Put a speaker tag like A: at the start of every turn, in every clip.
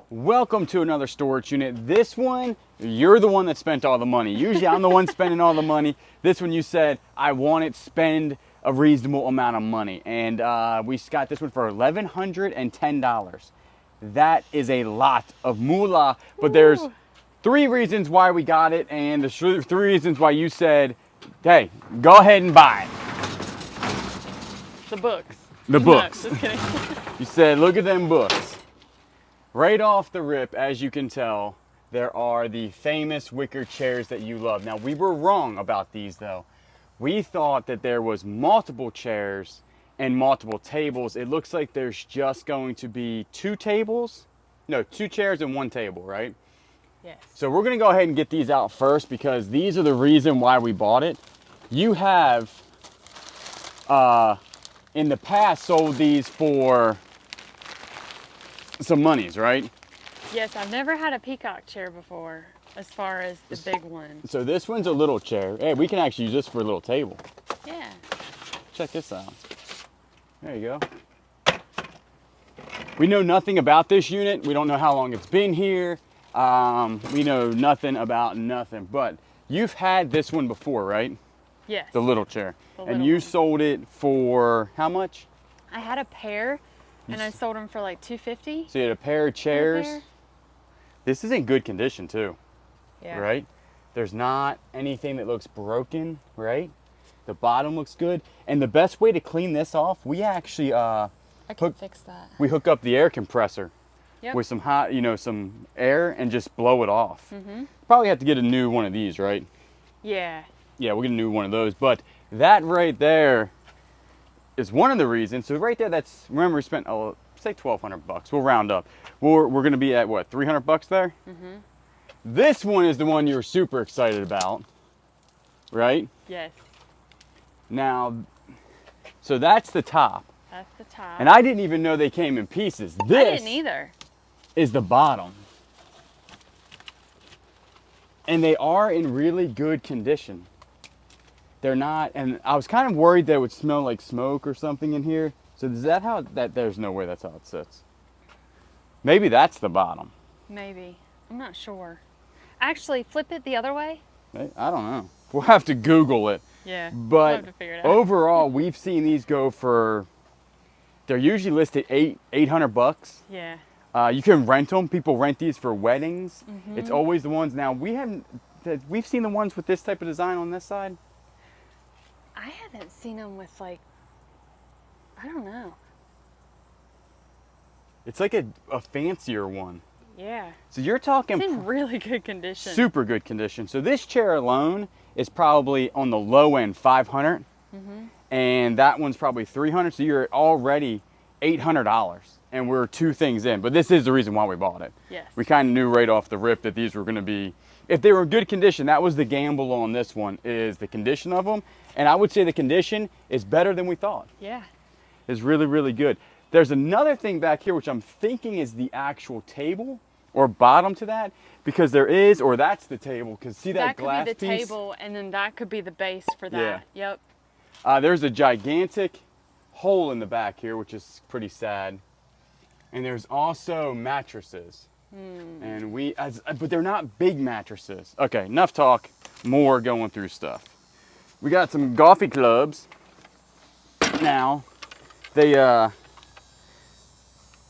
A: Welcome to another storage unit. This one, you're the one that spent all the money. Usually I'm the one spending all the money. This one you said, I want it, spend a reasonable amount of money. And we got this one for $1,110. That is a lot of moolah, but there's 3 reasons why we got it, and the 3 reasons why you said, hey, go ahead and buy it.
B: The books.
A: The books.
B: No, just kidding.
A: You said, look at them books. Right off the rip, as you can tell, there are the famous wicker chairs that you love. Now, we were wrong about these though. We thought that there was multiple chairs and multiple tables. It looks like there's just going to be 2 tables. No, 2 chairs and 1 table, right?
B: Yes.
A: So we're gonna go ahead and get these out first because these are the reason why we bought it. You have, in the past, sold these for some monies, right?
B: Yes, I've never had a Peacock chair before, as far as the big one.
A: So this one's a little chair. Hey, we can actually use this for a little table.
B: Yeah.
A: Check this out. There you go. We know nothing about this unit. We don't know how long it's been here. We know nothing about nothing, but you've had this one before, right?
B: Yes.
A: The little chair.
B: The
A: And
B: little
A: you
B: one.
A: sold it for how much?
B: I had a pair, and I sold them for like $250.
A: So you had a pair of chairs.
B: pair.
A: This is in good condition too,
B: Yeah.
A: right? There's not anything that looks broken, right? The bottom looks good. And the best way to clean this off, we actually,
B: I can fix that.
A: we hook up the air compressor
B: Yep.
A: with some hot, some air and just blow it off.
B: Mm-hmm.
A: Probably have to get a new one of these, right?
B: Yeah.
A: Yeah, we'll get a new one of those. But that right there is one of the reasons. So right there, that's, remember we spent, say $1,200. We'll round up. We're going to be at what, $300 there?
B: Mm-hmm.
A: This one is the one you were super excited about, right?
B: Yes.
A: Now, so that's the top.
B: That's the top.
A: And I didn't even know they came in pieces.
B: I
A: This
B: didn't either.
A: is the bottom. And they are in really good condition. They're not, and I was kind of worried that it would smell like smoke or something in here. So is that how, there's no way that's how it sits. Maybe that's the bottom.
B: Maybe. I'm not sure. Actually, flip it the other way.
A: I don't know. We'll have to Google it.
B: Yeah. We'll
A: But
B: have to figure it out.
A: overall, we've seen these go for, they're usually listed $800.
B: Yeah.
A: You can rent them. People rent these for weddings.
B: Mm-hmm.
A: It's always the ones. Now, we've seen the ones with this type of design on this side.
B: I haven't seen them with like, I don't know.
A: It's like a fancier one.
B: Yeah.
A: So you're talking
B: It's in really good condition.
A: super good condition. So this chair alone is probably on the low end 500, and that one's probably 300. So you're already $800, and we're 2 things in. But this is the reason why we bought it.
B: Yes.
A: We kind of knew right off the rip that these were going to be, if they were in good condition, that was the gamble on this one, is the condition of them. And I would say the condition is better than we thought.
B: Yeah.
A: It's really, really good. There's another thing back here, which I'm thinking is the actual table or bottom to that, because there is, or that's the table, because see that glass
B: could be the
A: piece?
B: table, and then that could be the base for that. Yep.
A: There's a gigantic hole in the back here, which is pretty sad. And there's also mattresses. And but they're not big mattresses. Okay, enough talk, more going through stuff. We got some golfy clubs. Now, they,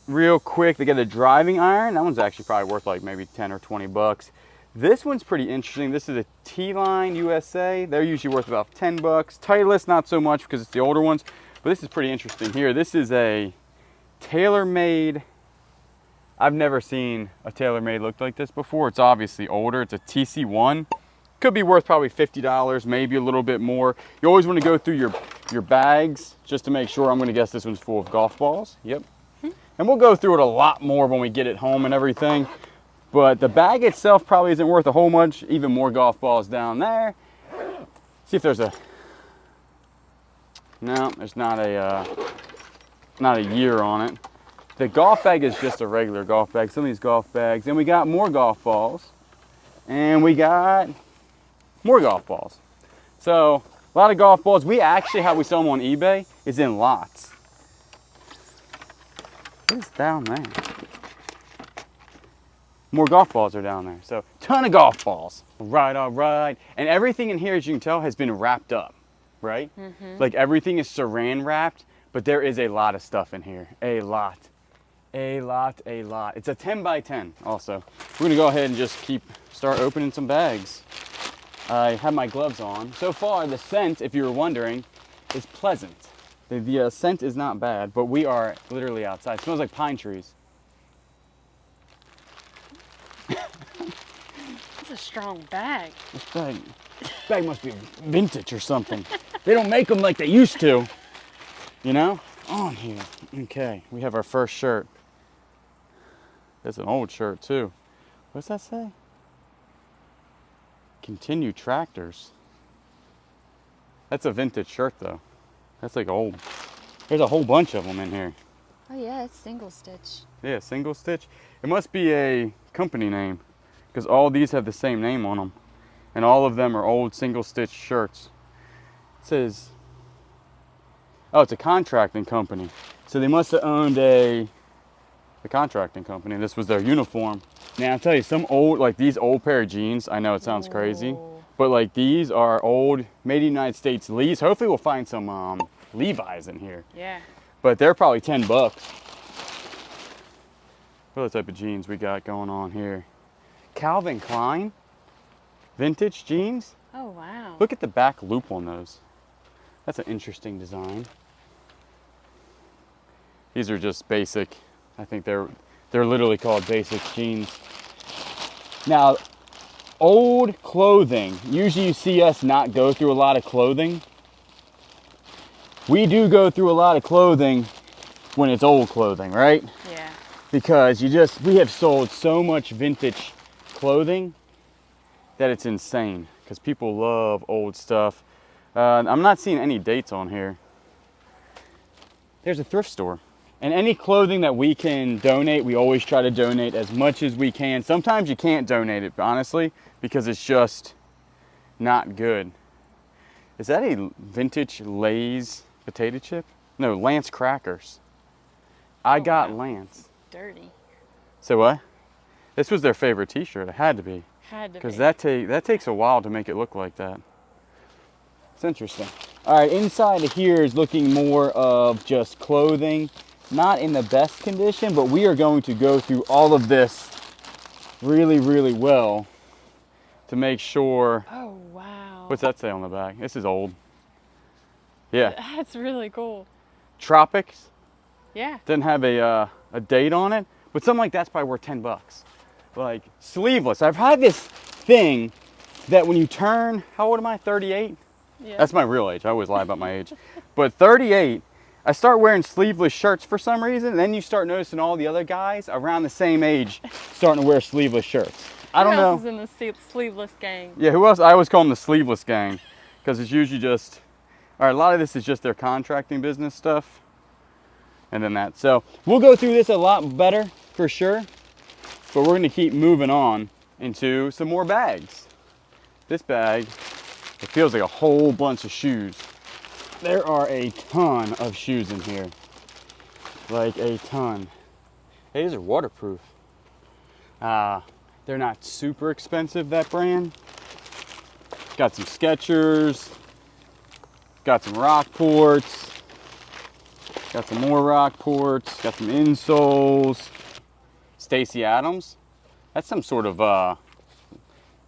A: real quick, they got a driving iron. That one's actually probably worth like maybe 10 or 20 bucks. This one's pretty interesting. This is a T-Line USA. They're usually worth about 10 bucks. Titleist, not so much because it's the older ones, but this is pretty interesting here. This is a tailor-made, I've never seen a tailor-made look like this before. It's obviously older. It's a TC1. Could be worth probably $50, maybe a little bit more. You always want to go through your bags just to make sure. I'm going to guess this one's full of golf balls. Yep. And we'll go through it a lot more when we get it home and everything. But the bag itself probably isn't worth a whole much. Even more golf balls down there. See if there's a, no, there's not a year on it. The golf bag is just a regular golf bag. Some of these golf bags. And we got more golf balls. And we got more golf balls. So a lot of golf balls. We actually, how we sell them on eBay is in lots. What is down there? more golf balls are down there. So ton of golf balls. All right. And everything in here, as you can tell, has been wrapped up, right? Like everything is saran wrapped, but there is a lot of stuff in here. A lot. It's a 10 by 10 also. We're gonna go ahead and just start opening some bags. I have my gloves on. So far, the scent, if you were wondering, is pleasant. The scent is not bad, but we are literally outside. It smells like pine trees.
B: It's a strong bag.
A: This bag must be vintage or something. They don't make them like they used to, you know? On here. Okay, we have our first shirt. That's an old shirt too. What's that say? Continue Tractors. That's a vintage shirt though. That's like old. There's a whole bunch of them in here.
B: Oh yeah, it's single stitch.
A: Yeah, single stitch. It must be a company name because all these have the same name on them. And all of them are old single stitch shirts. It says, oh, it's a contracting company. So they must have owned the contracting company. This was their uniform. Now I'll tell you, some old, like these old pair of jeans, I know it sounds crazy, but like these are old, made in the United States Lees. Hopefully we'll find some Levi's in here.
B: Yeah.
A: But they're probably 10 bucks. What other type of jeans we got going on here? Calvin Klein vintage jeans.
B: Oh wow.
A: Look at the back loop on those. That's an interesting design. These are just basic. I think they're literally called basic jeans. Now, old clothing. Usually you see us not go through a lot of clothing. We do go through a lot of clothing when it's old clothing, right?
B: Yeah.
A: Because we have sold so much vintage clothing that it's insane. Because people love old stuff. I'm not seeing any dates on here. There's a thrift store. And any clothing that we can donate, we always try to donate as much as we can. Sometimes you can't donate it, honestly, because it's just not good. Is that a vintage Lay's potato chip? No, Lance crackers. I got
B: wow.
A: Lance.
B: Dirty.
A: So what? This was their favorite t-shirt. It had to be.
B: Had to be.
A: Because that takes a while to make it look like that. It's interesting. All right, inside of here is looking more of just clothing. Not in the best condition, but we are going to go through all of this really, really well to make sure.
B: Oh wow.
A: What's that say on the back? This is old. Yeah.
B: That's really cool.
A: Tropics.
B: Yeah.
A: Doesn't have a date on it, but something like that's probably worth 10 bucks. Like sleeveless. I've had this thing that when you turn, how old am I? 38?
B: Yeah.
A: That's my real age. I always lie about my age. But 38, I start wearing sleeveless shirts for some reason, and then you start noticing all the other guys around the same age starting to wear sleeveless shirts. I don't know.
B: Who else is in the sleeveless gang?
A: Yeah, who else? I always call them the sleeveless gang because it's usually just, all right, a lot of this is just their contracting business stuff. And then that. So we'll go through this a lot better for sure, but we're going to keep moving on into some more bags. This bag, it feels like a whole bunch of shoes. There are a ton of shoes in here. Like a ton. Hey, these are waterproof. They're not super expensive, that brand. Got some Skechers. Got some Rockports. Got some more Rockports. Got some insoles. Stacy Adams. That's some sort of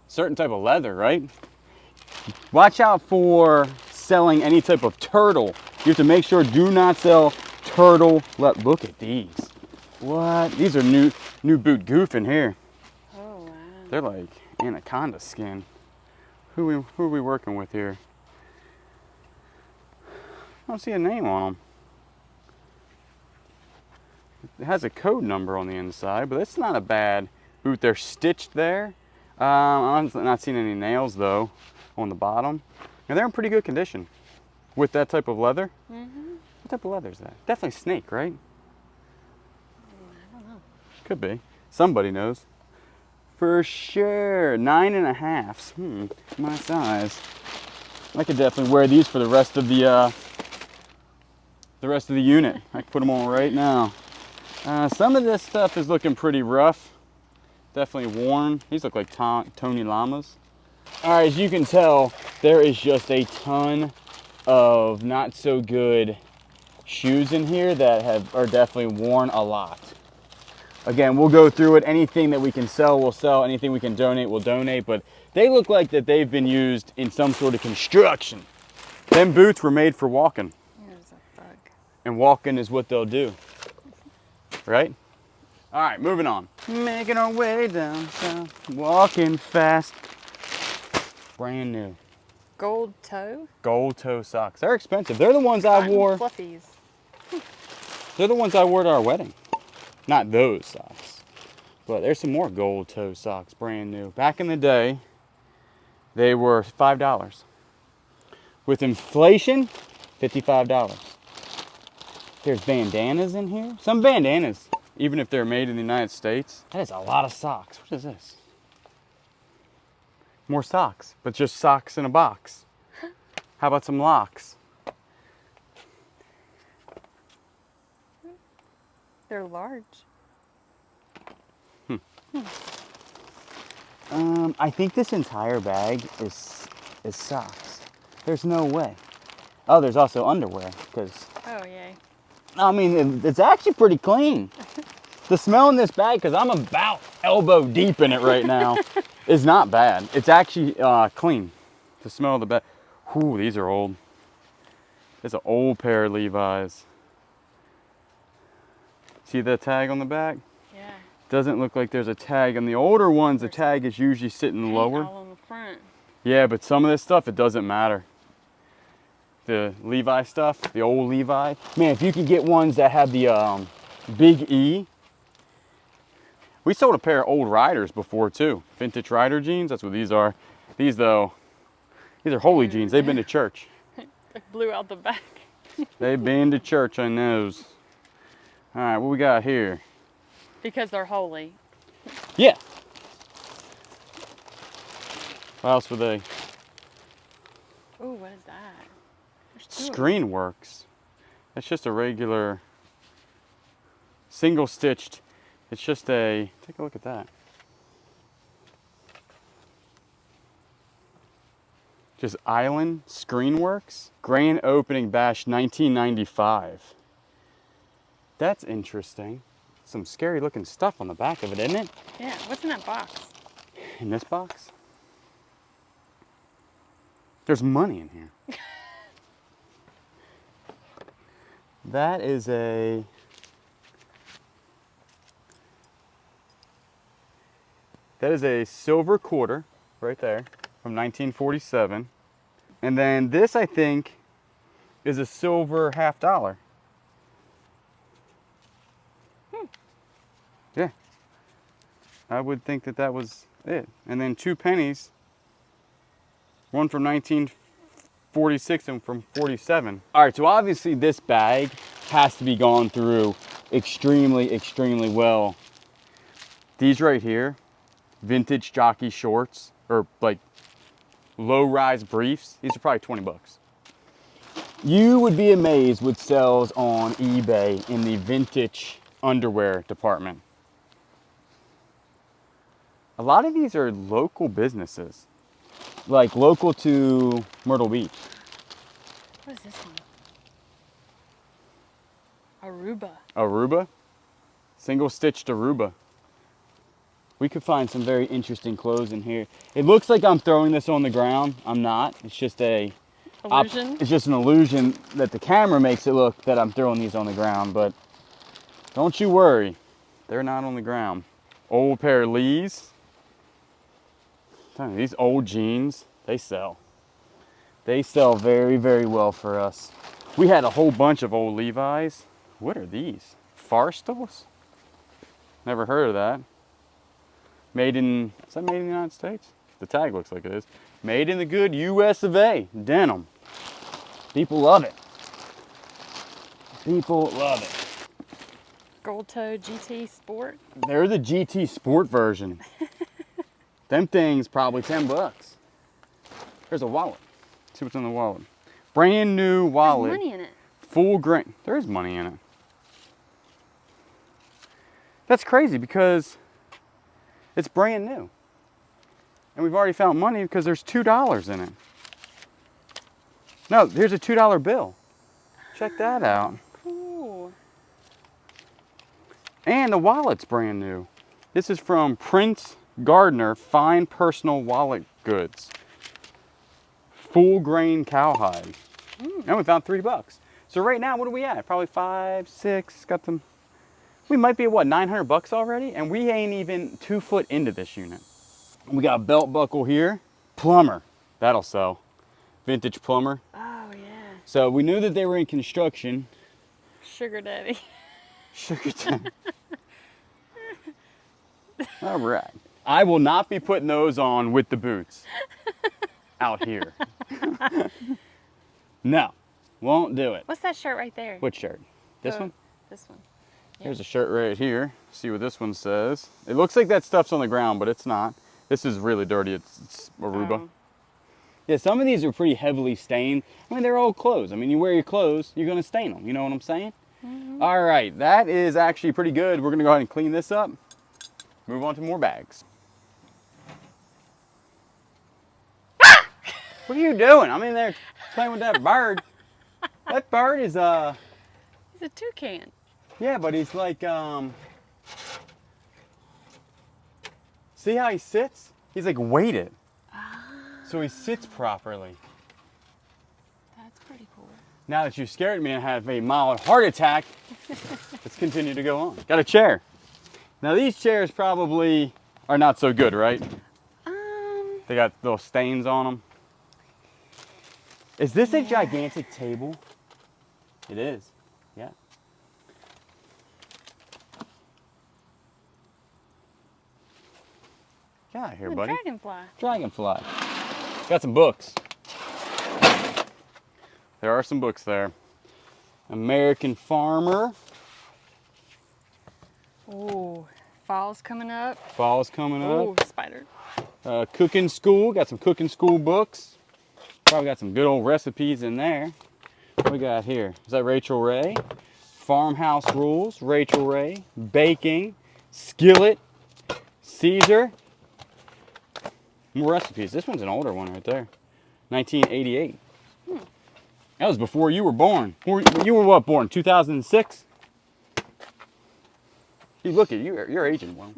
A: certain type of leather, right? Watch out for selling any type of turtle. You have to make sure, do not sell turtle. Look at these. What? These are new boot goof in here.
B: Oh wow.
A: They're like anaconda skin. Who are we working with here? I don't see a name on them. It has a code number on the inside, but it's not a bad boot. They're stitched there. I'm not seeing any nails though on the bottom. And they're in pretty good condition with that type of leather.
B: Mm-hmm.
A: What type of leather is that? Definitely snake, right?
B: I don't know.
A: Could be. Somebody knows. For sure. 9.5. My size. I could definitely wear these for the rest of the unit. I can put them on right now. Some of this stuff is looking pretty rough. Definitely worn. These look like Tony Llamas. All right, as you can tell, there is just a ton of not so good shoes in here that are definitely worn a lot. Again, we'll go through it. Anything that we can sell, we'll sell. Anything we can donate, we'll donate. But they look like that they've been used in some sort of construction. Them boots were made for walking.
B: There's a bug.
A: And walking is what they'll do. Right? All right, moving on. Making our way down south, walking fast. Brand new.
B: Gold toe?
A: Gold toe socks. They're expensive. They're the ones I wore.
B: Fluffies.
A: They're the ones I wore to our wedding. Not those socks. But there's some more gold toe socks, brand new. Back in the day, they were $5. With inflation, $55. There's bandanas in here. Some bandanas, even if they're made in the United States. That is a lot of socks. What is this? More socks, but just socks in a box. How about some locks?
B: They're large.
A: I think this entire bag is socks. There's no way. Oh, there's also underwear, because,
B: Oh, yay.
A: I mean, it's actually pretty clean. The smell in this bag, because I'm about elbow deep in it right now, is not bad. It's actually clean. The smell of the bag. Whew, these are old. It's an old pair of Levi's. See the tag on the back?
B: Yeah.
A: Doesn't look like there's a tag. On the older ones, the tag is usually sitting lower.
B: All on the front.
A: Yeah, but some of this stuff, it doesn't matter. The Levi stuff, the old Levi. Man, if you can get ones that have the big E. We sold a pair of old Riders before too. Vintage Rider jeans, that's what these are. These though, these are holy jeans. They've been to church.
B: They blew out the back.
A: They've been to church on those. All right, what we got here?
B: Because they're holy.
A: Yeah. What else were they?
B: Ooh, what is that? There's two of them.
A: Screen Works. That's just a regular single stitched. It's just a, take a look at that. Just Island Screen Works. Grand opening bash 1995. That's interesting. Some scary looking stuff on the back of it, isn't it?
B: Yeah, what's in that box?
A: In this box? There's money in here. That is a silver quarter right there from 1947. And then this, I think, is a silver $50. Yeah. I would think that that was it. And then 2 pennies. One from 1946 and from 47. All right, so obviously this bag has to be gone through extremely, extremely well. These right here, vintage jockey shorts, or like low-rise briefs, these are probably 20 bucks. You would be amazed what sells on eBay in the vintage underwear department. A lot of these are local businesses, like local to Myrtle Beach.
B: What is this one? Aruba.
A: Aruba? Single stitched Aruba. We could find some very interesting clothes in here. It looks like I'm throwing this on the ground. I'm not. It's just a
B: Illusion?
A: It's just an illusion that the camera makes it look that I'm throwing these on the ground, but don't you worry. They're not on the ground. Old pair of Lees. These old jeans, they sell. They sell very, very well for us. We had a whole bunch of old Levi's. What are these? Farstals? Never heard of that. Made in, is that made in the United States? The tag looks like it is. Made in the good US of A, denim. People love it. People love it.
B: Gold toe GT Sport.
A: They're the GT Sport version. Them things probably 10 bucks. There's a wallet. See what's in the wallet. Brand new wallet.
B: There's money in it.
A: Full grain. There is money in it. That's crazy because It's brand new. And we've already found money because there's $2 in it. No, here's a $2 bill. Check that out.
B: Cool.
A: And the wallet's brand new. This is from Prince Gardner Fine Personal Wallet Goods. Full grain cowhide. And we found $3. So right now, what are we at? Probably 5, 6, got them. We might be at what, 900 bucks already? And we ain't even 2 foot into this unit. We got a belt buckle here. Plumber, that'll sell. Vintage plumber.
B: Oh, yeah.
A: So we knew that they were in construction.
B: Sugar daddy.
A: Sugar daddy. All right. I will not be putting those on with the boots out here. No, won't do it.
B: What's that shirt right there?
A: What shirt? This one?
B: This one. Yeah.
A: Here's a shirt right here. See what this one says. It looks like that stuff's on the ground, but it's not. This is really dirty. It's Aruba.
B: Oh.
A: Yeah, some of these are pretty heavily stained. I mean, they're old clothes. I mean, you wear your clothes, you're going to stain them. You know what I'm saying?
B: Mm-hmm.
A: All right, that is actually pretty good. We're going to go ahead and clean this up. Move on to more bags. What are you doing? I'm in there playing with that bird. That bird is,
B: He's a toucan.
A: yeah, but he's like, see how he sits? He's like weighted. So he sits properly.
B: That's pretty cool.
A: Now that you scared me and have a mild heart attack, let's continue to go on. Got a chair. Now these chairs probably are not so good, right? They got little stains on them. Is this a gigantic table? It is, yeah. Get out of here, buddy.
B: Dragonfly.
A: Dragonfly. Got some books. There are some books there. American Farmer.
B: Ooh, fall's coming up.
A: Fall's coming
B: Ooh,
A: up.
B: spider.
A: Cooking School. Got some Cooking School books. Probably got some good old recipes in there. What we got here? Is that Rachel Ray? Farmhouse Rules. Rachel Ray. Baking. Skillet. Caesar. More recipes. This one's an older one right there. 1988. That was before you were born. You were what, born? 2006? You look at you. You're aging well.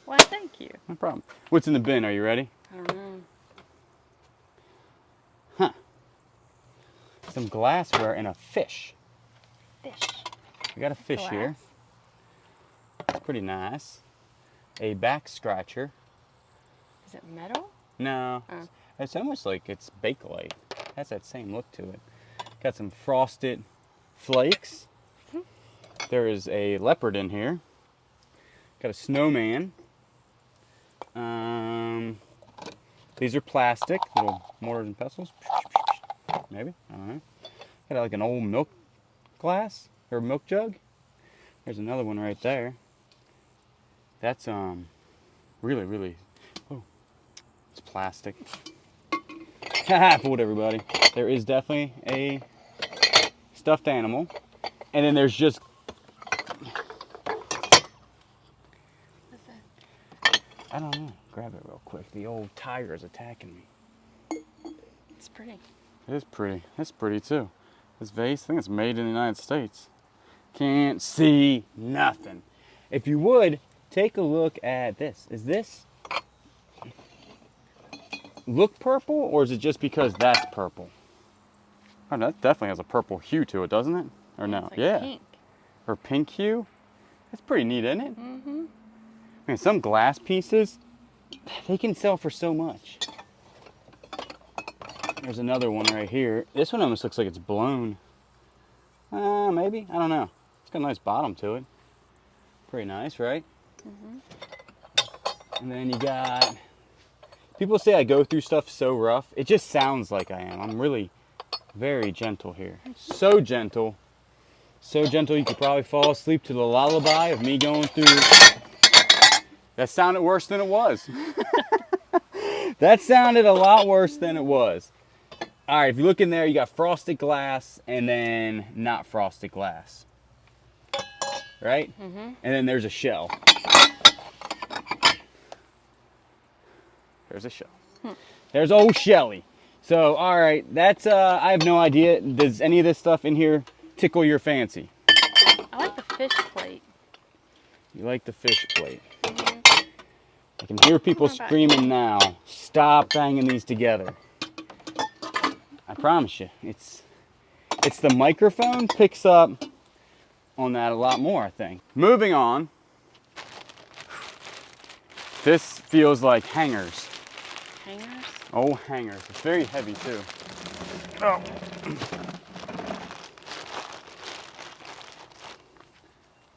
B: Why, thank you.
A: No problem. What's in the bin? Are you ready?
B: I don't know.
A: Huh. Some glassware and a fish.
B: Fish.
A: We got a fish here. Pretty nice. A back scratcher.
B: Is it metal?
A: No.
B: Oh.
A: It's almost like it's Bakelite. Has that same look to it. Got some frosted flakes. There is a leopard in here. Got a snowman. These are plastic, little mortars and pestles. Maybe, I don't know. Got like an old milk glass or milk jug. There's another one right there. That's really, really. Oh, it's plastic. Haha, fooled everybody. There is definitely a stuffed animal, and then there's just.
B: What's that?
A: I don't know. Grab it real quick. The old tiger is attacking me.
B: It's pretty.
A: It is pretty. It's pretty too. This vase, I think it's made in the United States. Can't see nothing. If you would, take a look at this. Is this look purple, or is it just because that's purple? Oh, that definitely has a purple hue to it, doesn't it? Or no?
B: It's like
A: Yeah.
B: pink.
A: Or pink hue. That's pretty neat, isn't it?
B: Mm-hmm.
A: I mean, some glass pieces, they can sell for so much. There's another one right here. This one almost looks like it's blown. Maybe? I don't know. It's got a nice bottom to it. Pretty nice, right? Mm-hmm. And then you got... People say I go through stuff so rough. It just sounds like I am. I'm really very gentle here. So gentle. So gentle you could probably fall asleep to the lullaby of me going through... That sounded worse than it was. That sounded a lot worse than it was. All right, if you look in there, you got frosted glass and then not frosted glass. Right? Mm-hmm. And then there's a shell. There's a shell. There's old Shelly. So, all right, that's, I have no idea. Does any of this stuff in here tickle your fancy?
B: I like the fish plate.
A: You like the fish plate. I can hear people screaming now. Stop banging these together. I promise you, it's the microphone picks up on that a lot more, I think. Moving on. This feels like hangers.
B: Hangers?
A: Oh, hangers. It's very heavy too. Oh.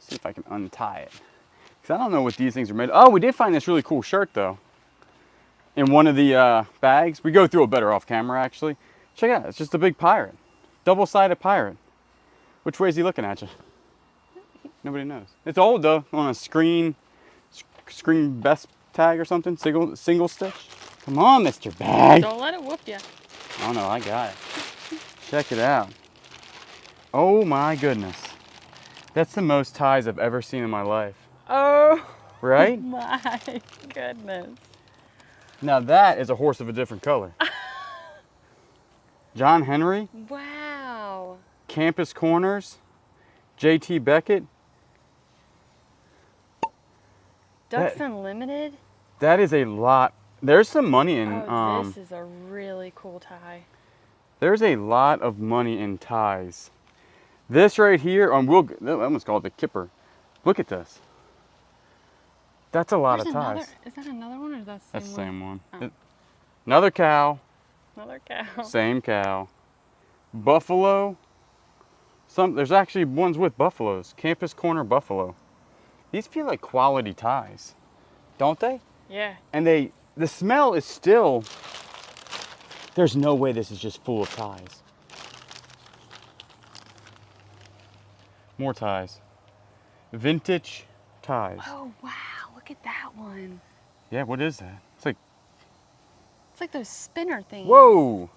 A: See if I can untie it. Because I don't know what these things are made of. Oh, we did find this really cool shirt though. In one of the bags. We go through it better off camera actually. Check it out. It's just a big pirate. Double-sided pirate. Which way is he looking at you? Nobody knows. It's old though. On a screen best tag or something. Single stitch. Come on, Mr. Bag.
B: Don't let it whoop you.
A: Oh no, I got it. Check it out. Oh my goodness. That's the most ties I've ever seen in my life.
B: Oh.
A: Right?
B: My goodness.
A: Now that is a horse of a different color. John Henry,
B: Wow.
A: Campus Corners, J.T. Beckett.
B: Ducks Unlimited?
A: That is a lot. There's some money in,
B: This is a really cool tie.
A: there's a lot of money in ties. This right here, that one's called the Kipper. Look at this. That's a lot of ties.
B: Is that another one or is that the same
A: That's the same one.
B: Oh.
A: Another cow.
B: Another cow.
A: Same cow. Buffalo. There's actually ones with buffaloes. Campus Corner Buffalo. These feel like quality ties, don't they?
B: Yeah.
A: And the smell is still, there's no way this is just full of ties. More ties. Vintage ties.
B: Oh, wow. Look at that one.
A: Yeah, what is that?
B: It's like those spinner things.
A: Whoa!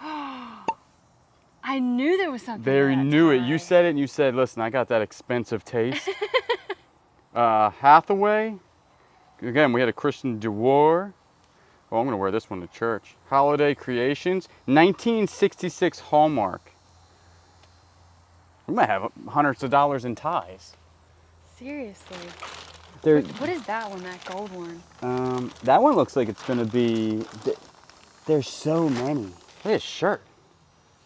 B: I knew there was something.
A: They
B: in that
A: knew it.
B: tie.
A: You said it and you said, listen, I got that expensive taste. Hathaway. Again, we had a Christian Dior. Oh, I'm going to wear this one to church. Holiday Creations. 1966 Hallmark. We might have hundreds of dollars in ties.
B: Seriously.
A: There,
B: What is that one, that gold one?
A: that one looks like it's going to be, there's so many. Look at his shirt.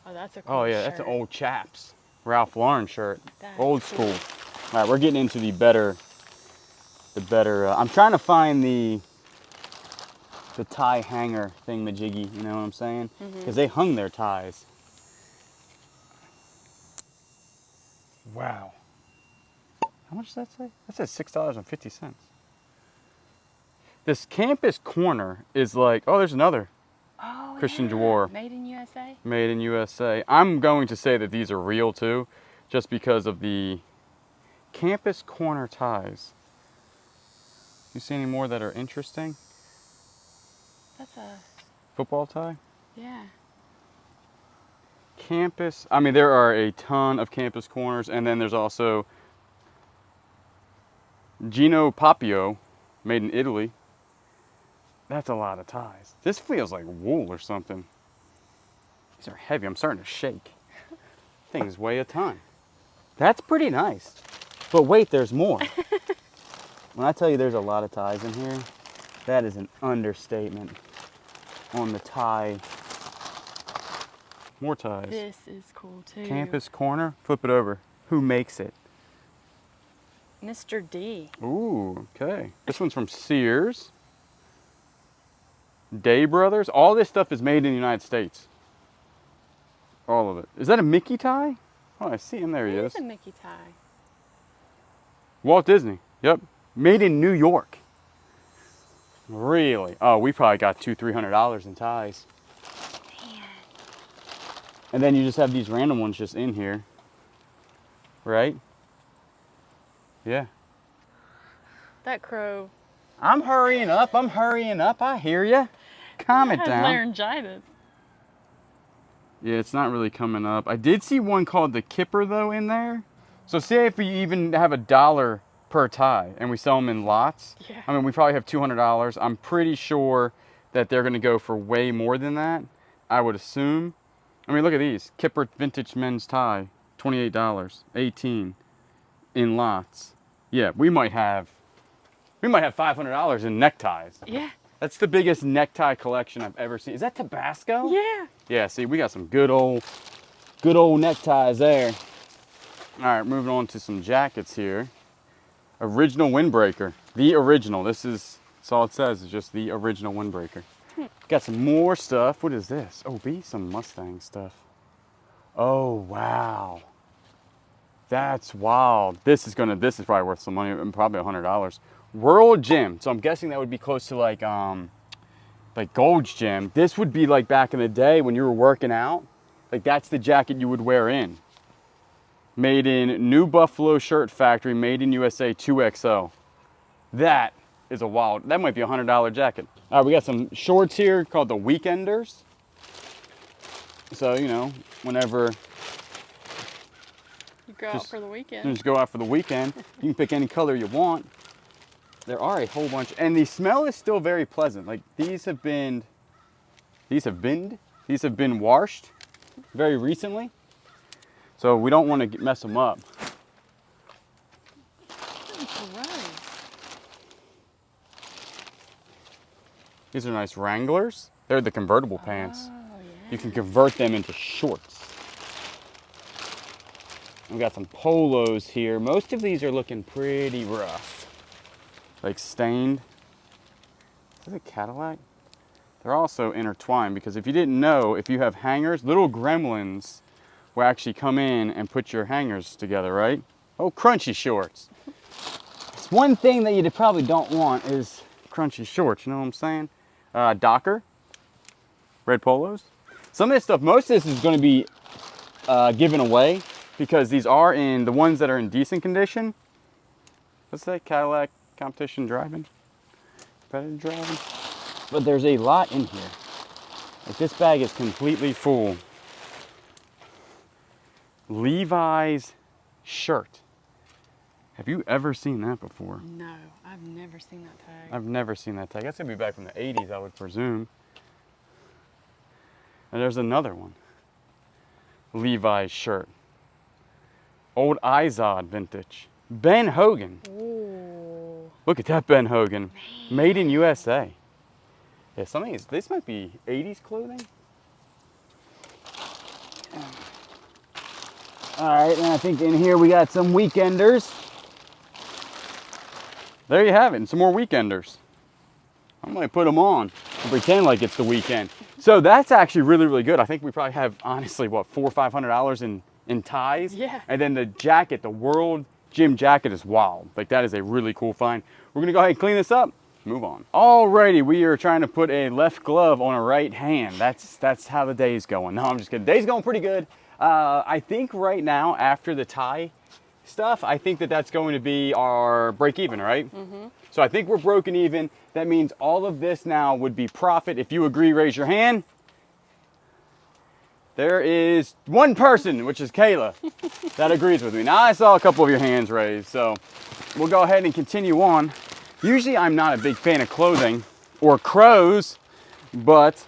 B: Oh, that's a cool
A: Oh yeah,
B: shirt.
A: that's an old Chaps. Ralph Lauren shirt.
B: That's
A: Old
B: cool.
A: school. All right, we're getting into the better, I'm trying to find the tie hanger thingamajiggy, you know what I'm saying? Because they hung their ties. Wow. How much does that say? That says $6.50. This Campus Corner is like, oh, there's another
B: Oh,
A: Christian
B: yeah.
A: Dior.
B: Made in USA?
A: Made in USA. I'm going to say that these are real too, just because of the Campus Corner ties. You see any more that are interesting?
B: That's a,
A: Football tie?
B: yeah.
A: Campus, I mean, there are a ton of Campus Corners, and then there's also Gino Papio, made in Italy. That's a lot of ties. This feels like wool or something. These are heavy. I'm starting to shake. Things weigh a ton. That's pretty nice. But wait, there's more. When I tell you there's a lot of ties in here, that is an understatement on the tie. More ties.
B: This is cool too.
A: Campus Corner. Flip it over. Who makes it?
B: Mr. D.
A: Ooh, okay. This one's from Sears. Day Brothers. All this stuff is made in the United States. All of it. Is that a Mickey tie? Oh, I see him. There he
B: It
A: is.
B: is a Mickey tie.
A: Walt Disney. Yep. Made in New York. Really? Oh, we probably got $200-300 in ties.
B: Man.
A: And then you just have these random ones just in here. Right? Yeah.
B: That crow
A: I'm hurrying up. I'm hurrying up. I hear you. Calm it
B: has
A: down.
B: laryngitis.
A: Yeah, it's not really coming up. I did see one called the Kipper though in there. So say if you even have $1 per tie, and we sell them in lots.
B: Yeah.
A: I mean, we probably have $200. I'm pretty sure that they're going to go for way more than that, I would assume. I mean, look at these. Kipper vintage men's tie, $28, 18 in lots. Yeah, we might have $500 in neckties.
B: Yeah.
A: That's the biggest necktie collection I've ever seen. Is that Tabasco?
B: Yeah.
A: Yeah, see, we got some good old neckties there. All right, moving on to some jackets here. Original windbreaker, the original. That's all it says, is just the original windbreaker. Got some more stuff. What is this? Oh, some Mustang stuff. Oh, wow. That's wild. This is probably worth some money, probably $100. World Gym. So I'm guessing that would be close to like Gold's Gym. This would be like back in the day when you were working out. Like that's the jacket you would wear in. Made in New Buffalo Shirt Factory, made in USA 2XO. That is that might be a $100 jacket. All right, we got some shorts here called the Weekenders. So, you know, whenever
B: You go out for the weekend.
A: just go out for the weekend, you can pick any color you want. There are a whole bunch, and the smell is still very pleasant. Like these have been washed very recently. So we don't want to mess them up. These are nice Wranglers. They're the convertible pants.
B: Oh, yeah.
A: You can convert them into shorts. We got some polos here. Most of these are looking pretty rough. Like stained. Is this a Cadillac? They're also intertwined because if you didn't know, if you have hangers, little gremlins will actually come in and put your hangers together, right? Oh, crunchy shorts. It's one thing that you probably don't want is crunchy shorts, you know what I'm saying? Docker, red polos. Some of this stuff, most of this is going to be given away because these are the ones that are in decent condition. What's that? Cadillac competition driving? Competitive driving? But there's a lot in here. Like this bag is completely full. Levi's shirt. Have you ever seen that before?
B: No, I've never seen that tag.
A: I've never seen that tag. That's gonna be back from the 80s, I would presume. And there's another one. Levi's shirt. Old Izod vintage. Ben Hogan.
B: Ooh.
A: Look at that Ben Hogan. Man. Made in USA. Yeah, some of this might be 80s clothing. All right, and I think in here we got some Weekenders. There you have it, and some more Weekenders. I'm gonna put them on and pretend like it's the weekend. So that's actually really, really good. I think we probably have, honestly, what, $400 or $500 in ties?
B: Yeah.
A: And then the jacket, the World Gym jacket is wild. Like that is a really cool find. We're gonna go ahead and clean this up, move on. Alrighty, we are trying to put a left glove on a right hand. That's how the day's going. No, I'm just kidding. Day's going pretty good. I think right now, after the tie stuff, I think that's going to be our break even, right? Mm-hmm. So I think we're broken even. That means all of this now would be profit. If you agree, raise your hand. There is one person, which is Kayla, that agrees with me. Now I saw a couple of your hands raised, so we'll go ahead and continue on. Usually I'm not a big fan of clothing or crows, but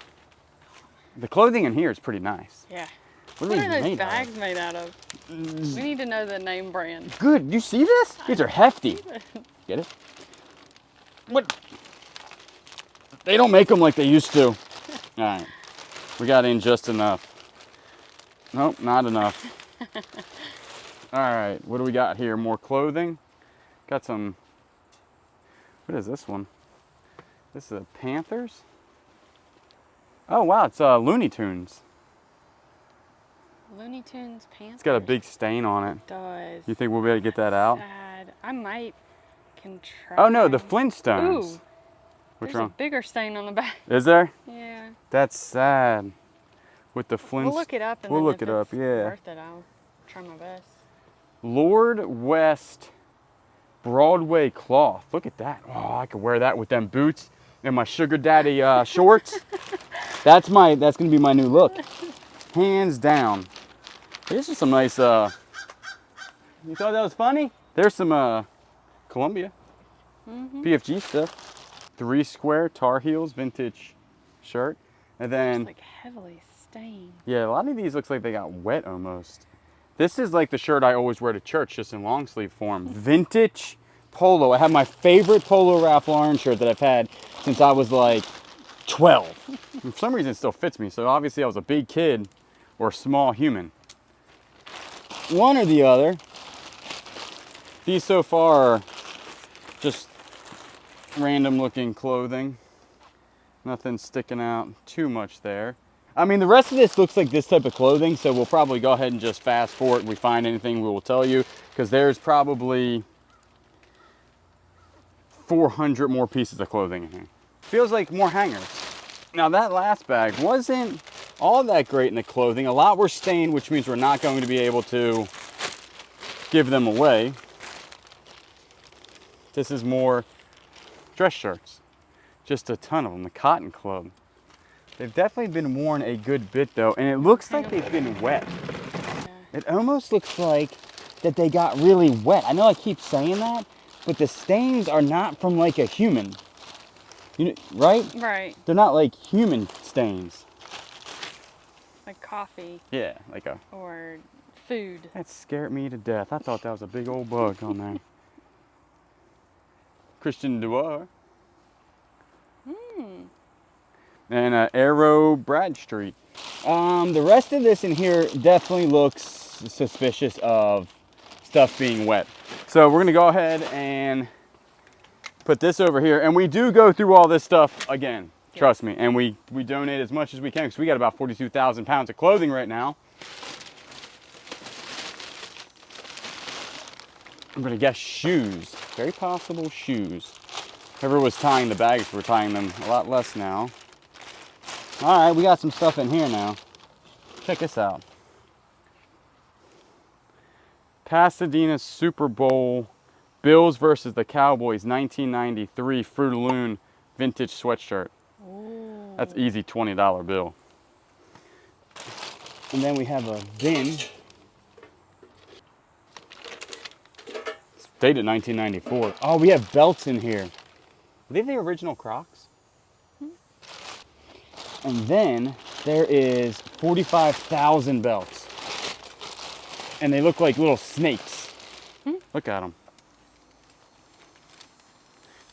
A: the clothing in here is pretty nice.
B: Yeah.
A: What
B: What
A: are
B: are
A: these
B: those
A: made
B: bags
A: of?
B: made out of? We need to know the name brand.
A: Good, you see this? These are hefty. Get it? What? They don't make them like they used to. All right, we got in just enough. Nope, not enough. All right, what do we got here? More clothing. Got some, what is this one? This is a Panthers? Oh wow, it's Looney Tunes.
B: Looney Tunes Panthers.
A: It's got a big stain on it.
B: It does.
A: You think we'll be able to get that out?
B: Sad. I might can try.
A: Oh no, the Flintstones.
B: Ooh.
A: What's
B: There's
A: wrong?
B: a bigger stain on the back.
A: Is there?
B: Yeah.
A: That's sad. With the Flintstones.
B: We'll look it up. And
A: We'll
B: then
A: look
B: if
A: it up,
B: it's
A: yeah.
B: worth it, I'll try my best.
A: Lord West Broadway cloth. Look at that. Oh, I could wear that with them boots and my sugar daddy shorts. That's gonna be my new look. Hands down. Here's just some nice, you thought that was funny? There's some Columbia. PFG stuff. 3 square Tar Heels vintage shirt. And then,
B: It's like heavily stained.
A: yeah, a lot of these looks like they got wet almost. This is like the shirt I always wear to church, just in long sleeve form. Vintage polo. I have my favorite Polo Ralph Lauren shirt that I've had since I was like 12. And for some reason it still fits me, so obviously I was a big kid or a small human. One or the other. These so far are just random looking clothing. Nothing sticking out too much there. I mean, the rest of this looks like this type of clothing, so we'll probably go ahead and just fast forward. If we find anything, we will tell you, because there's probably 400 more pieces of clothing in here. Feels like more hangers. Now that last bag wasn't all that great in the clothing. A lot were stained, which means we're not going to be able to give them away. This is more dress shirts. Just a ton of them, the Cotton Club. They've definitely been worn a good bit though, and it looks like they've been wet. It almost looks like that they got really wet. I know I keep saying that, but the stains are not from like a human. You know, right?
B: Right.
A: They're not like human stains.
B: Like coffee.
A: Yeah, like a...
B: Or food.
A: That scared me to death. I thought that was a big old bug on there. Christian Dior. And Arrow Bradstreet. The rest of this in here definitely looks suspicious of stuff being wet. So we're gonna go ahead and put this over here. And we do go through all this stuff again, trust me. And we donate as much as we can because we got about 42,000 pounds of clothing right now. I'm gonna guess shoes. Very possible shoes. Whoever was tying the bags, we're tying them a lot less now. All right, we got some stuff in here now. Check this out. Pasadena Super Bowl, Bills versus the Cowboys, 1993 Fruit of the Loom vintage sweatshirt.
B: Ooh.
A: That's easy $20 bill. And then we have a bin. It's dated 1994. Oh, we have belts in here. Are they the original Crocs? And then there is 45,000 belts. And they look like little snakes. Look at them.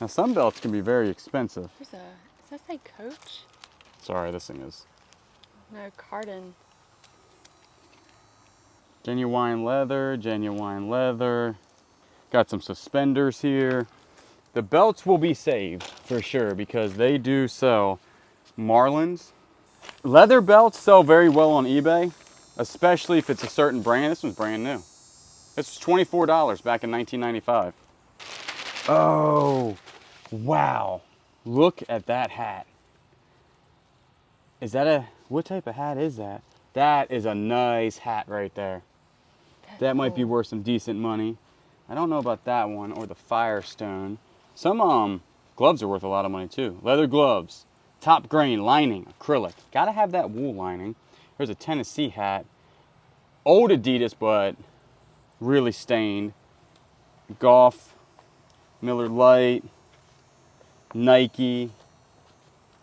A: Now some belts can be very expensive.
B: Does that say Coach?
A: Sorry, this thing is.
B: No, Carden.
A: Genuine leather, genuine leather. Got some suspenders here. The belts will be saved for sure because they do sell Marlins. Leather belts sell very well on eBay, especially if it's a certain brand. This one's brand new. This was $24 back in 1995. Oh, wow. Look at that hat. Is that what type of hat is that? That is a nice hat right there. That might be worth some decent money. I don't know about that one or the Firestone. Some gloves are worth a lot of money too. Leather gloves, top grain, lining, acrylic. Gotta have that wool lining. There's a Tennessee hat. Old Adidas, but really stained. Golf, Miller Lite, Nike,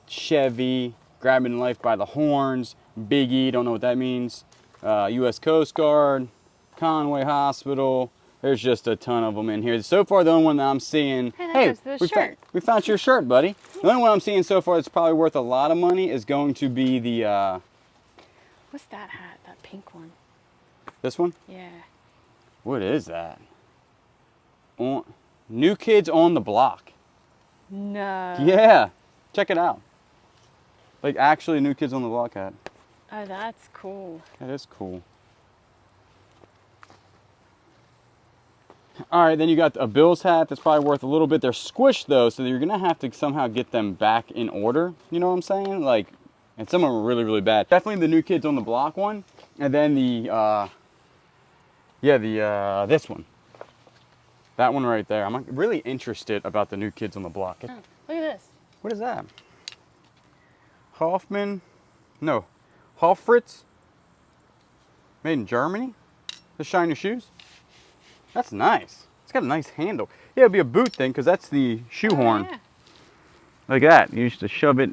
A: Chevy, grabbing life by the horns, Biggie, don't know what that means. US Coast Guard, Conway Hospital. There's just a ton of them in here. So far, the only one that I'm seeing...
B: Hey, that goes to the shirt.
A: We found your shirt, buddy. The only one I'm seeing so far that's probably worth a lot of money is going to be the...
B: What's that hat? That pink one?
A: This one?
B: Yeah.
A: What is that? New Kids on the Block.
B: No.
A: Yeah. Check it out. Like actually New Kids on the Block hat.
B: Oh, that's cool.
A: That is cool. All right, then you got a Bills hat that's probably worth a little bit. They're squished though, so you're gonna have to somehow get them back in order. You know what I'm saying? Like, and some of them are really, really bad. Definitely the New Kids on the Block one, and then the this one. That one right there. I'm really interested about the New Kids on the Block.
B: Oh, look at this.
A: What is that? Hofritz, made in Germany. The shiny shoes. That's nice. It's got a nice handle. Yeah, it'd be a boot thing because that's the shoehorn.
B: Oh, yeah.
A: Like that. You used to shove it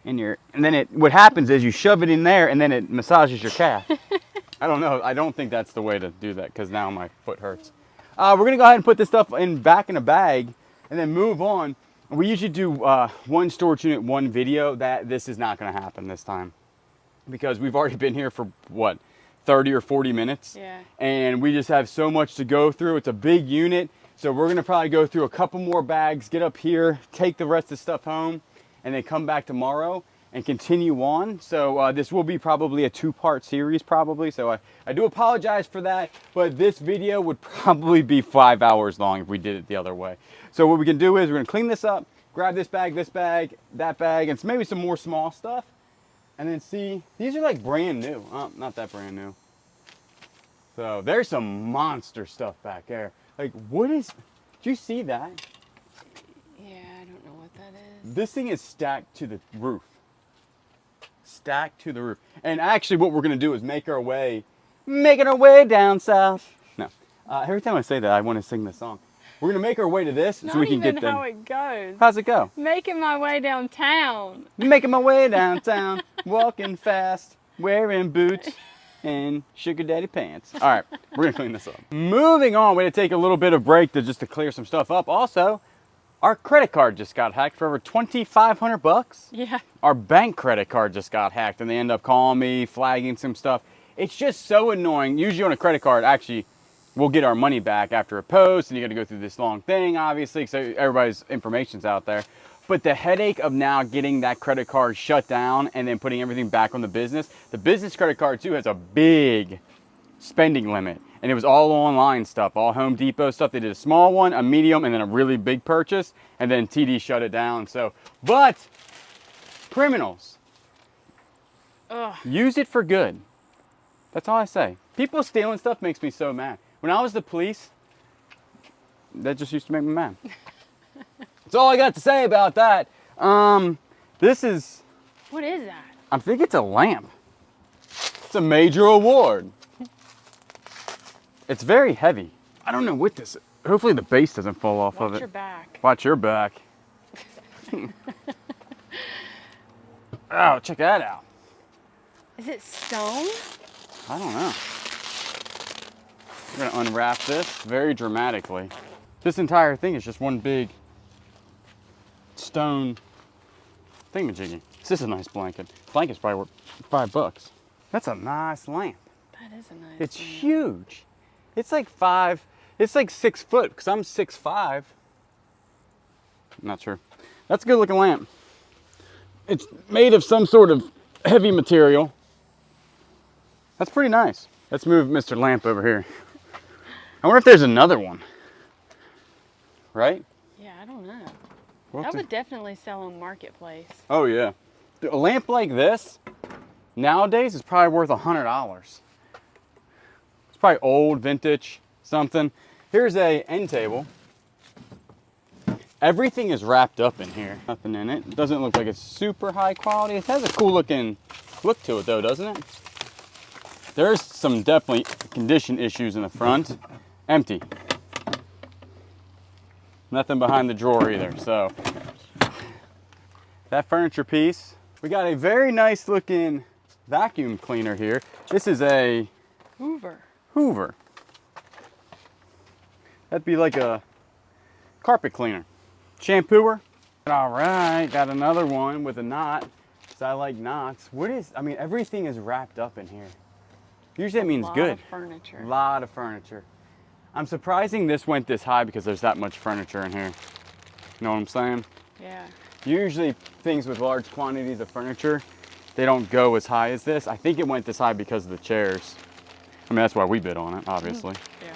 A: in your, and then what happens is you shove it in there and then it massages your calf. I don't know. I don't think that's the way to do that because now my foot hurts. We're going to go ahead and put this stuff back in a bag and then move on. We usually do one storage unit, one video. This is not going to happen this time because we've already been here for what, 30 or 40 minutes?
B: Yeah.
A: And we just have so much to go through. It's a big unit. So we're going to probably go through a couple more bags, get up here, take the rest of the stuff home, and then come back tomorrow and continue on. So this will be probably a 2-part series probably. So I do apologize for that, but this video would probably be 5 hours long if we did it the other way. So what we can do is we're gonna clean this up, grab this bag, that bag, and maybe some more small stuff. And then see, these are like brand new. Oh, not that brand new. So there's some monster stuff back there. Like what is, did you see that?
B: Yeah, I don't know what that is.
A: This thing is stacked to the roof. Stacked to the roof. And actually what we're gonna do is making our way down south. No, every time I say that, I want to sing the song. We're gonna make our way to this so we can get them.
B: Not even how it goes.
A: How's it go?
B: Making my way downtown.
A: Making my way downtown, walking fast, wearing boots and sugar daddy pants. All right, we're gonna clean this up. Moving on, we're gonna take a little bit of break just to clear some stuff up. Also, our credit card just got hacked for over 2,500 bucks.
B: Yeah.
A: Our bank credit card just got hacked and they end up calling me, flagging some stuff. It's just so annoying. Usually on a credit card, actually, we'll get our money back after a post and you gotta go through this long thing, obviously, so everybody's information's out there. But the headache of now getting that credit card shut down and then putting everything back on the business credit card too has a big spending limit. And it was all online stuff, all Home Depot stuff. They did a small one, a medium, and then a really big purchase. And then TD shut it down. So, but criminals,
B: Ugh.
A: use it for good. That's all I say. People stealing stuff makes me so mad. When I was the police, that just used to make me mad. That's all I got to say about that. This is,
B: What is that?
A: I think it's a lamp. It's a major award. It's very heavy. I don't know what this is. Hopefully the base doesn't fall off of it.
B: Watch your back.
A: Watch your back. Oh, check that out.
B: Is it stone?
A: I don't know. We're gonna unwrap this very dramatically. This entire thing is just one big stone thingamajiggy. This is a nice blanket. Blanket's probably worth $5. That's a nice lamp.
B: That is a nice
A: It's
B: lamp.
A: huge. It's like 6 foot because I'm 6'5". I'm not sure. That's a good looking lamp. It's made of some sort of heavy material. That's pretty nice. Let's move Mr. Lamp over here. I wonder if there's another one. Right?
B: Yeah, I don't know.
A: We'll
B: That
A: have to-
B: would definitely sell on Marketplace.
A: Oh yeah. A lamp like this nowadays is probably worth $100. It's probably old, vintage, something. Here's a end table. Everything is wrapped up in here. Nothing in it. It doesn't look like it's super high quality. It has a cool looking look to it though, doesn't it? There's some definitely condition issues in the front. Empty. Nothing behind the drawer either, so. That furniture piece. We got a very nice looking vacuum cleaner here. This is a Hoover. That'd be like a carpet cleaner. Shampooer. All right, got another one with a knot. So I like knots. I mean, everything is wrapped up in here. Usually that means good.
B: A lot of furniture.
A: A lot of furniture. I'm surprising this went this high because there's that much furniture in here. You know what I'm saying?
B: Yeah.
A: Usually things with large quantities of furniture, they don't go as high as this. I think it went this high because of the chairs. I mean, that's why we bid on it, obviously.
B: Yeah.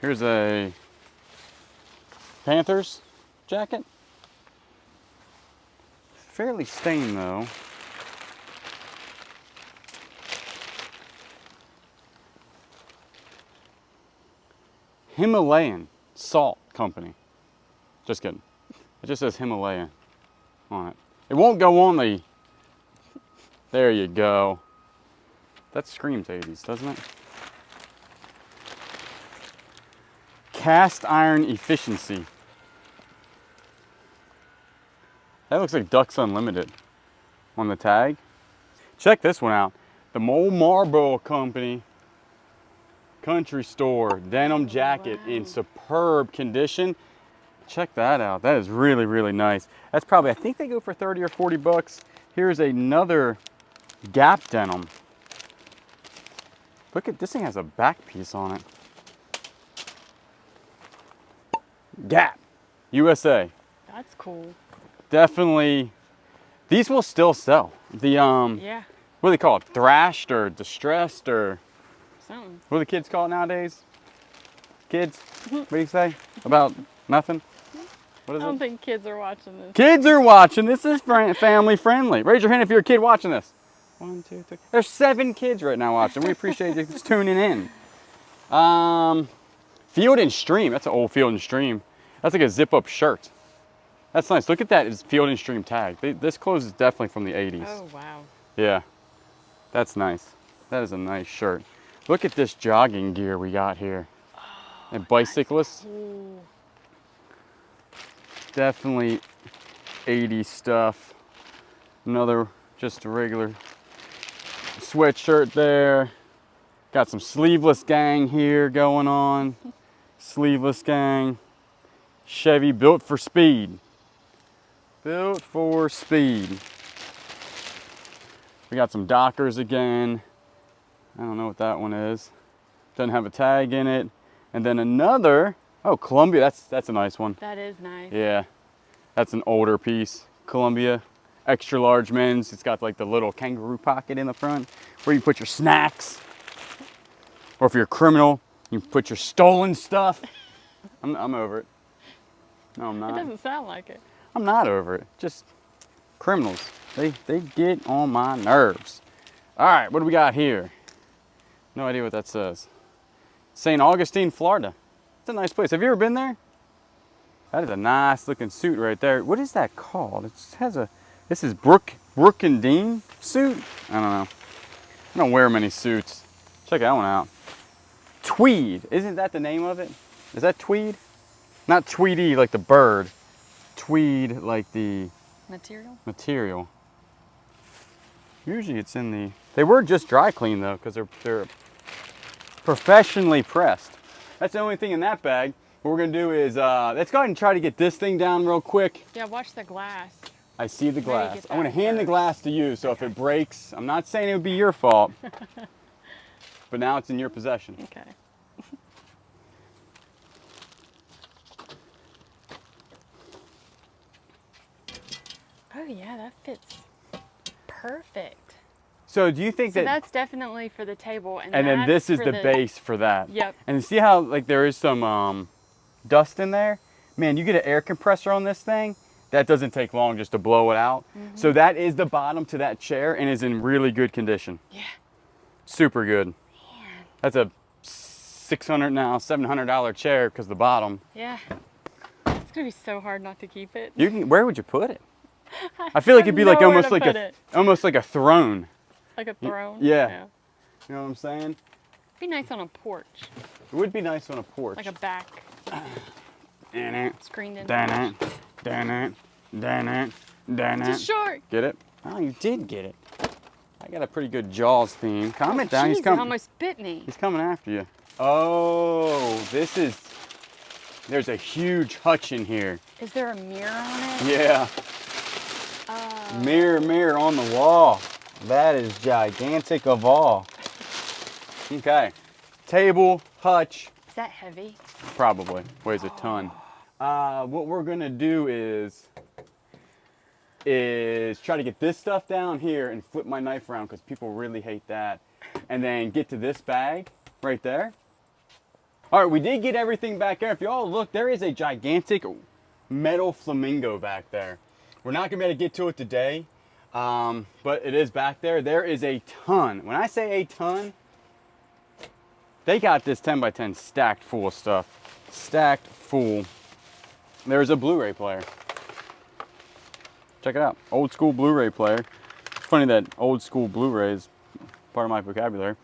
A: Here's a Panthers jacket. Fairly stained though. Himalayan Salt Company. Just kidding. It just says Himalayan on it. It won't go on the, there you go. That screams 80s, doesn't it? cast iron efficiency. That looks like Ducks Unlimited on the tag. Check this one out. The Mole Marlboro Company Country Store denim jacket in superb condition. Check that out. That is really, really nice. That's probably, I think they go for 30 or 40 bucks. Here's another Gap denim. Look at this thing, has a back piece on it. Gap, USA.
B: That's cool.
A: Definitely, these will still sell. The
B: Yeah.
A: what do they call it? Thrashed or distressed or
B: Something.
A: what do the kids call it nowadays? Kids, what do you say about nothing? What is
B: I don't
A: it?
B: think kids are watching this.
A: Kids are watching. This is family friendly. Raise your hand if you're a kid watching this. 1, 2, 3. There's 7 kids right now watching. We appreciate you tuning in. Field and Stream. That's an old Field and Stream. That's like a zip-up shirt. That's nice. Look at that. It's Field and Stream tag. This clothes is definitely from the 80s.
B: Oh, wow.
A: Yeah. That's nice. That is a nice shirt. Look at this jogging gear we got here.
B: Oh,
A: And bicyclists.
B: cool.
A: Definitely 80s stuff. Another just a regular sweatshirt there. Got some sleeveless gang here going on. Sleeveless gang. Chevy built for speed. Built for speed. We got some Dockers again. I don't know what that one is. Doesn't have a tag in it. And then another, oh, Columbia, that's a nice one.
B: That is nice.
A: Yeah, that's an older piece. Columbia, extra large men's. It's got like the little kangaroo pocket in the front where you put your snacks. Or if you're a criminal, you put your stolen stuff. I'm over it. No, I'm
B: It
A: not.
B: doesn't sound like it.
A: I'm not over it. Just criminals. They get on my nerves. All right, what do we got here? No idea what that says. St. Augustine, Florida. It's a nice place. Have you ever been there? That is a nice looking suit right there. What is that called? It has a, this is Brooke and Dean suit? I don't know. I don't wear many suits. Check that one out. Tweed. Isn't that the name of it? Is that Tweed? Not Tweety like the bird. Tweed like the material. Usually it's in the, they were just dry clean though, because they're professionally pressed. That's the only thing in that bag. What we're gonna do is, let's go ahead and try to get this thing down real quick.
B: Yeah, watch the glass.
A: I see the
B: Try to
A: glass.
B: get
A: I'm gonna
B: that
A: hand the
B: first.
A: glass to you, so if it breaks, I'm not saying it would be your fault, but now it's in your possession.
B: Okay. Oh yeah, that fits perfect.
A: So do you think
B: So
A: that,
B: that's definitely for the table, and
A: and then
B: that's
A: this is
B: for
A: the base for that?
B: Yep.
A: And see how like there is some dust in there? Man, you get an air compressor on this thing, that doesn't take long just to blow it out. So that is the bottom to that chair and is in really good condition.
B: Yeah.
A: Super good.
B: Man.
A: That's a $600 now, $700 chair because the bottom.
B: Yeah. It's gonna be so hard not to keep it.
A: You can, where would you put it? I feel like it'd be like
B: nowhere
A: almost
B: to
A: like
B: put
A: a
B: it.
A: almost like a throne.
B: Like a throne.
A: Yeah. You know what I'm saying?
B: Be nice on a porch,
A: It would be nice on a porch.
B: like a back screened in.
A: Dun it, dun it, dun it, dun
B: It's a
A: it.
B: shark.
A: Get it? Oh, you did get it. I got a pretty good Jaws theme. Calm it down.
B: Jeez,
A: He's
B: it
A: coming.
B: almost bit me.
A: He's coming after you. Oh, there's a huge hutch in here.
B: Is there a mirror on it?
A: Yeah. Mirror on the wall. That is gigantic of all. Okay. Table, hutch,
B: Is that heavy?
A: probably. Weighs a ton. What we're gonna do is try to get this stuff down here and flip my knife around because people really hate that. And then get to this bag right there. All right, we did get everything back there. If you all look, there is a gigantic metal flamingo back there. We're not gonna be able to get to it today, but it is back there. There is a ton. When I say a ton, they got this 10 by 10 stacked full of stuff. Stacked full. There's a Blu-ray player. Check it out. Old school Blu-ray player. It's funny that old school Blu-ray is part of my vocabulary.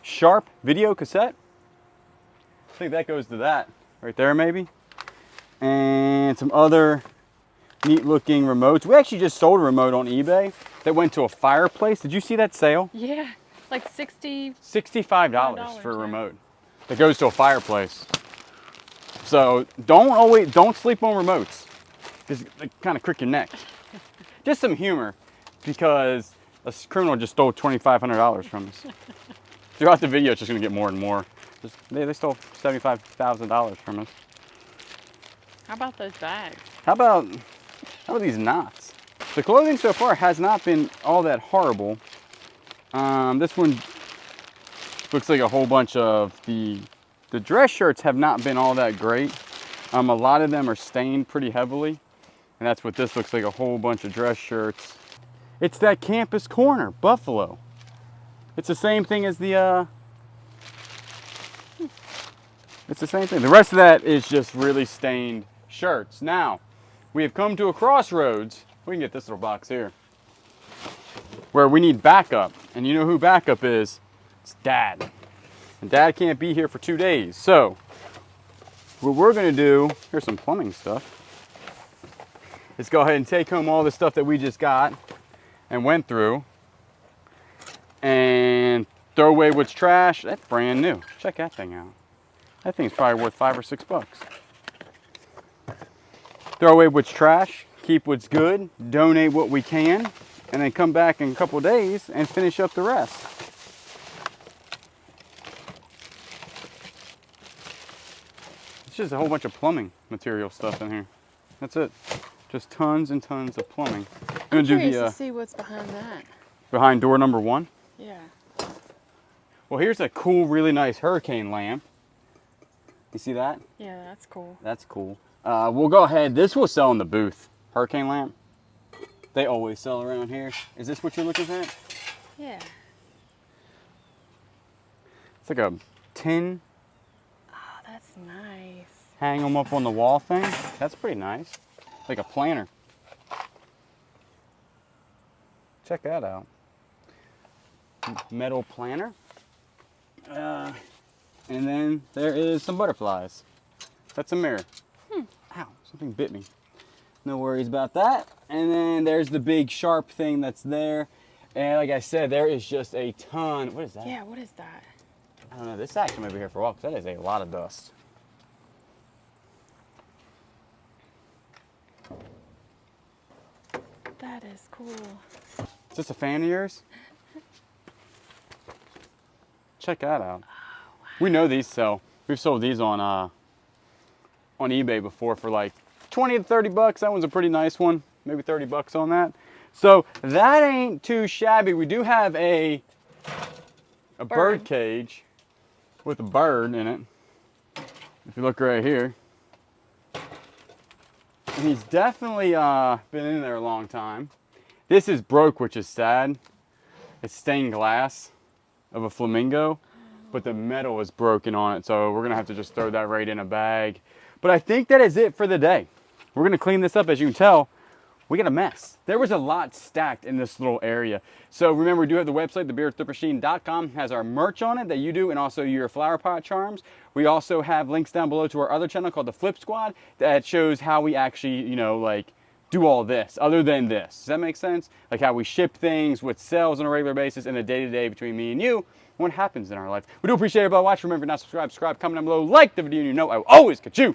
A: Sharp video cassette. think that goes to that right there maybe. And some other neat looking remotes. We actually just sold a remote on eBay that went to a fireplace. Did you see that sale?
B: Yeah, like
A: $65 for a
B: yeah.
A: remote that goes to a fireplace. So don't sleep on remotes. Just they kind of crick your neck. Just some humor, because a criminal just stole $2,500 from us. Throughout the video, it's just gonna get more and more. They stole $75,000 from us.
B: How about those bags?
A: How about these knots? The clothing so far has not been all that horrible. This one looks like a whole bunch of the dress shirts have not been all that great. A lot of them are stained pretty heavily. And that's what this looks like, a whole bunch of dress shirts. It's that Campus Corner, Buffalo. It's the same thing as the, it's the same thing. The rest of that is just really stained shirts. Now, we have come to a crossroads. We can get this little box here, where we need backup. And you know who backup is? It's Dad. And Dad can't be here for 2 days. So, what we're gonna do, here's some plumbing stuff. Let's go ahead and take home all the stuff that we just got and went through and throw away what's trash. That's brand new. Check that thing out. That thing's probably worth $5 or $6. Throw away what's trash, keep what's good, donate what we can, and then come back in a couple days and finish up the rest. It's just a whole bunch of plumbing material stuff in here. That's it. Just tons and tons of plumbing.
B: I'm curious to see what's behind that.
A: Behind door number 1.
B: Yeah.
A: Well, here's a cool, really nice hurricane lamp. You see that?
B: Yeah, that's cool.
A: That's cool. We'll go ahead. This will sell in the booth. Hurricane lamp. They always sell around here. Is this what you're looking at?
B: Yeah.
A: It's like a tin.
B: Oh, that's nice.
A: Hang them up on the wall thing. That's pretty nice. Like a planner. Check that out. Metal planner. And then there is some butterflies. That's a mirror. Ow, something bit me. No worries about that. And then there's the big sharp thing that's there. And like I said, there is just a ton. What is that?
B: Yeah, what is that?
A: I don't know. This actually might be here for a while because that is a lot of dust.
B: That is cool.
A: Is this a fan of yours? Check that out.
B: Oh, wow.
A: We know these sell. We've sold these on eBay before for like 20 to 30 bucks. That one's a pretty nice one. Maybe 30 bucks on that. So that ain't too shabby. We do have a bird cage with a bird in it. If you look right here. And he's definitely been in there a long time. This is broke, which is sad. It's stained glass of a flamingo, but the metal is broken on it, so we're gonna have to just throw that right in a bag. But I think that is it for the day. We're gonna clean this up. As you can tell, we got a mess. There was a lot stacked in this little area. So remember, we do have the website, thebeardedthriftmachine.com, has our merch on it that you do, and also your flower pot charms. We also have links down below to our other channel called the Flip Squad that shows how we actually, you know, like do all this other than this. Does that make sense? Like how we ship things, what sells on a regular basis, and the day-to-day between me and you, what happens in our life. We do appreciate everybody watching. Remember, not subscribe, comment down below, like the video, and you know I will always catch you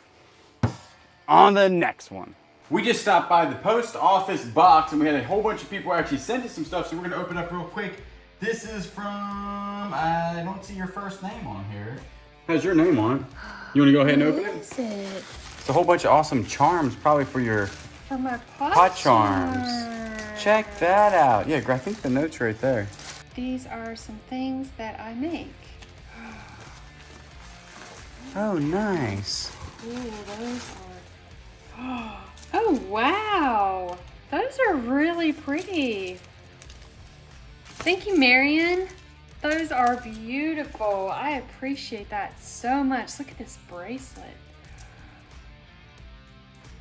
A: on the next one. We just stopped by the post office box and we had a whole bunch of people actually send us some stuff, so we're gonna open up real quick. This is from, I don't see your first name on here. Has your name on it. You wanna go ahead and open it?
B: What is it?
A: It's a whole bunch of awesome charms, probably for your
B: For my
A: pot charms. Check that out. Yeah, I think the note's right there.
B: These are some things that I make.
A: Oh, nice.
B: Ooh, those are... Oh, wow. Those are really pretty. Thank you, Marion. Those are beautiful. I appreciate that so much. Look at this bracelet.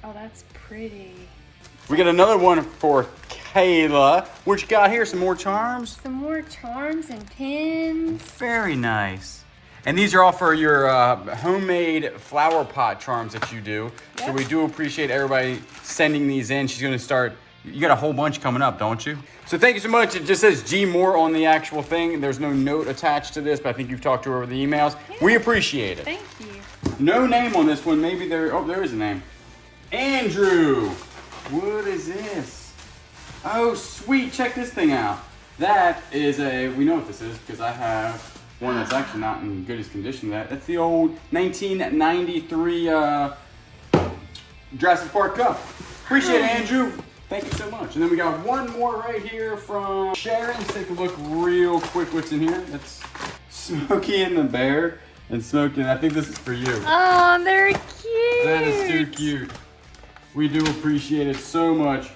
B: Oh, that's pretty.
A: We got another one for Kayla. What you got here? Some more charms?
B: Some more charms and pins.
A: Very nice. And these are all for your homemade flower pot charms that you do. So
B: Yep.
A: we do appreciate everybody sending these in. She's gonna start, you got a whole bunch coming up, don't you? So thank you so much. It just says G Moore on the actual thing. There's no note attached to this, but I think you've talked to her over the emails.
B: Yeah.
A: We appreciate it.
B: Thank you.
A: No name on this one. Maybe there, oh, there is a name. Andrew, what is this? Oh, sweet, check this thing out. That is we know what this is because I have one that's actually not in goodest condition. That's the old 1993 Jurassic Park Cup. Appreciate it, Andrew. Thank you so much. And then we got one more right here from Sharon. Let's take a look real quick what's in here. That's Smokey and the Bear. And Smokey, I think this is for you.
B: Oh, they're cute.
A: That is too cute. We do appreciate it so much.